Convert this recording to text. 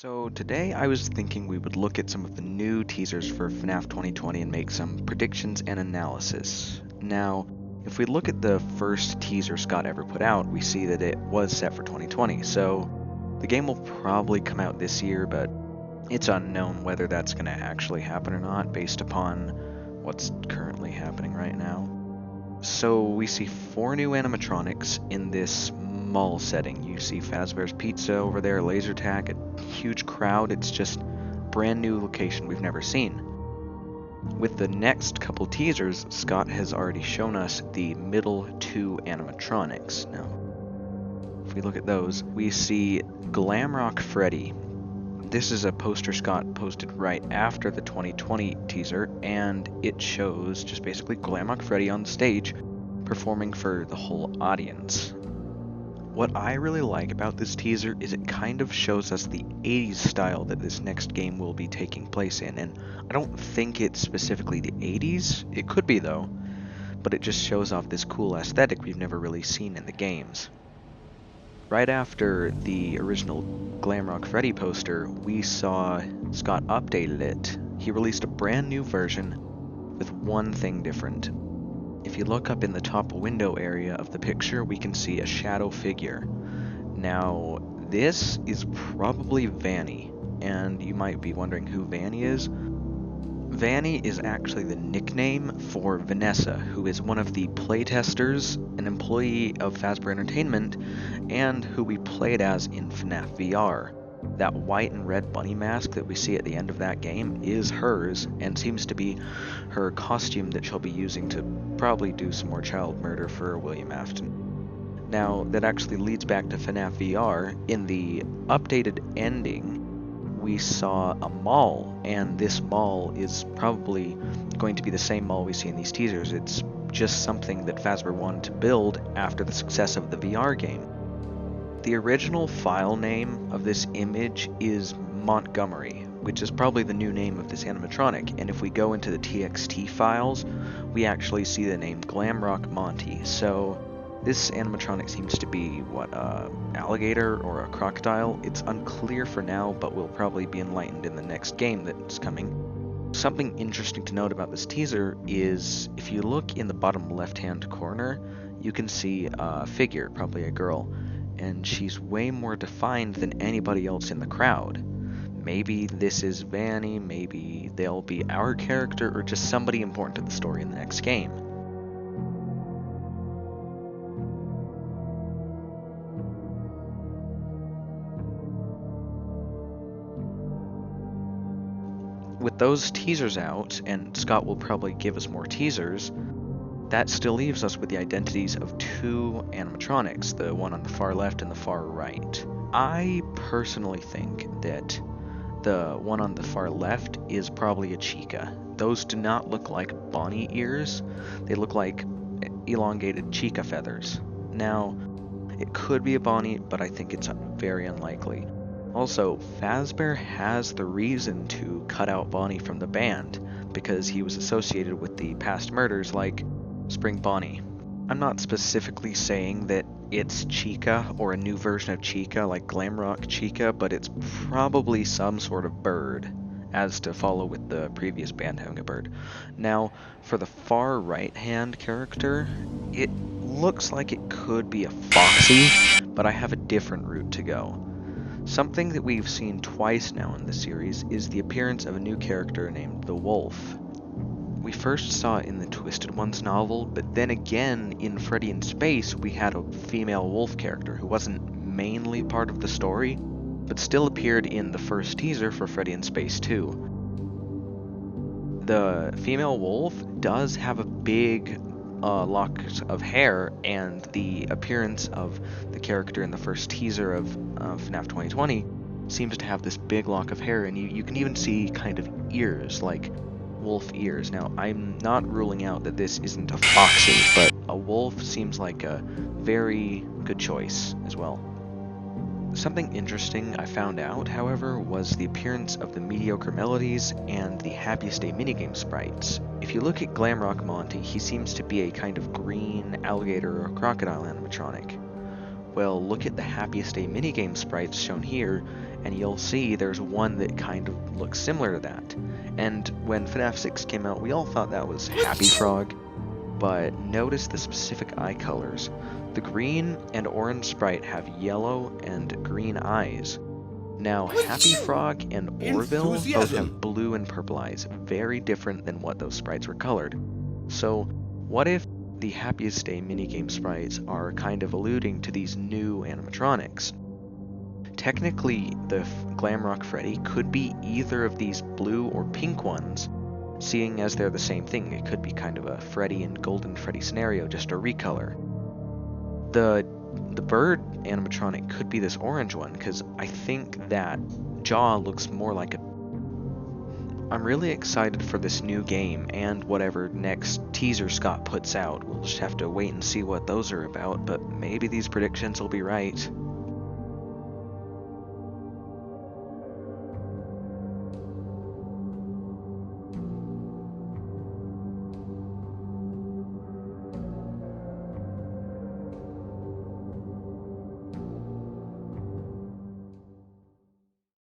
So today I was thinking we would look at some of the new teasers for FNaF 2020 and make some predictions and analysis. Now, if we look at the first teaser Scott ever put out, we see that it was set for 2020, so the game will probably come out this year, but it's unknown whether that's going to actually happen or not based upon what's currently happening right now. So we see 4 new animatronics in this mall setting. You see Fazbear's Pizza over there, laser tag, a huge crowd. It's just brand new location we've never seen. With the next couple teasers, Scott has already shown us the middle 2 animatronics. Now, if we look at those, we see Glamrock Freddy. This is a poster Scott posted right after the 2020 teaser, and it shows just basically Glamrock Freddy on stage performing for the whole audience. What I really like about this teaser is it kind of shows us the 80s style that this next game will be taking place in, and I don't think it's specifically the 80s, it could be though, but it just shows off this cool aesthetic we've never really seen in the games. Right after the original Glamrock Freddy poster, we saw Scott updated it. He released a brand new version with one thing different. If you look up in the top window area of the picture, we can see a shadow figure. Now, this is probably Vanny, and you might be wondering who Vanny is. Vanny is actually the nickname for Vanessa, who is one of the playtesters, an employee of Fazbear Entertainment, and who we played as in FNaF VR. That white and red bunny mask that we see at the end of that game is hers, and seems to be her costume that she'll be using to probably do some more child murder for William Afton. Now, that actually leads back to FNaF VR. In the updated ending, we saw a mall, and this mall is probably going to be the same mall we see in these teasers. It's just something that Fazbear wanted to build after the success of the VR game. The original file name of this image is Montgomery, which is probably the new name of this animatronic, and if we go into the TXT files, we actually see the name Glamrock Monty. So this animatronic seems to be, alligator or a crocodile? It's unclear for now, but will probably be enlightened in the next game that's coming. Something interesting to note about this teaser is, if you look in the bottom left-hand corner, you can see a figure, probably a girl, and she's way more defined than anybody else in the crowd. Maybe this is Vanny, maybe they'll be our character, or just somebody important to the story in the next game. With those teasers out, and Scott will probably give us more teasers, that still leaves us with the identities of 2 animatronics, the one on the far left and the far right. I personally think that the one on the far left is probably a Chica. Those do not look like Bonnie ears, they look like elongated Chica feathers. Now, it could be a Bonnie, but I think it's very unlikely. Also, Fazbear has the reason to cut out Bonnie from the band, because he was associated with the past murders like Spring Bonnie. I'm not specifically saying that it's Chica or a new version of Chica like Glamrock Chica, but it's probably some sort of bird, as to follow with the previous band having a bird. Now, for the far right hand character, it looks like it could be a Foxy, but I have a different route to go. Something that we've seen twice now in the series is the appearance of a new character named the Wolf. We first saw it in the Twisted Ones novel, but then again in Freddy in Space we had a female wolf character who wasn't mainly part of the story, but still appeared in the first teaser for Freddy in Space 2. The female wolf does have a big locks of hair, and the appearance of the character in the first teaser of FNaF 2020 seems to have this big lock of hair, and you can even see kind of ears, like wolf ears. Now, I'm not ruling out that this isn't a Foxy, but a wolf seems like a very good choice as well. Something interesting I found out, however, was the appearance of the mediocre melodies and the Happiest Day minigame sprites. If you look at Glamrock Monty, he seems to be a kind of green alligator or crocodile animatronic. Well, look at the Happiest Day minigame sprites shown here, and you'll see there's one that kind of looks similar to that. And when FNAF 6 came out, we all thought that was Happy Frog, but notice the specific eye colors. The green and orange sprite have yellow and green eyes. Now, Happy Frog and Orville both have blue and purple eyes, very different than what those sprites were colored. So, what if the Happiest Day minigame sprites are kind of alluding to these new animatronics? Technically, the Glamrock Freddy could be either of these blue or pink ones, seeing as they're the same thing. It could be kind of a Freddy and Golden Freddy scenario, just a recolor. The bird animatronic could be this orange one, because I think that jaw looks more like a... I'm really excited for this new game and whatever next teaser Scott puts out. We'll just have to wait and see what those are about, but maybe these predictions will be right.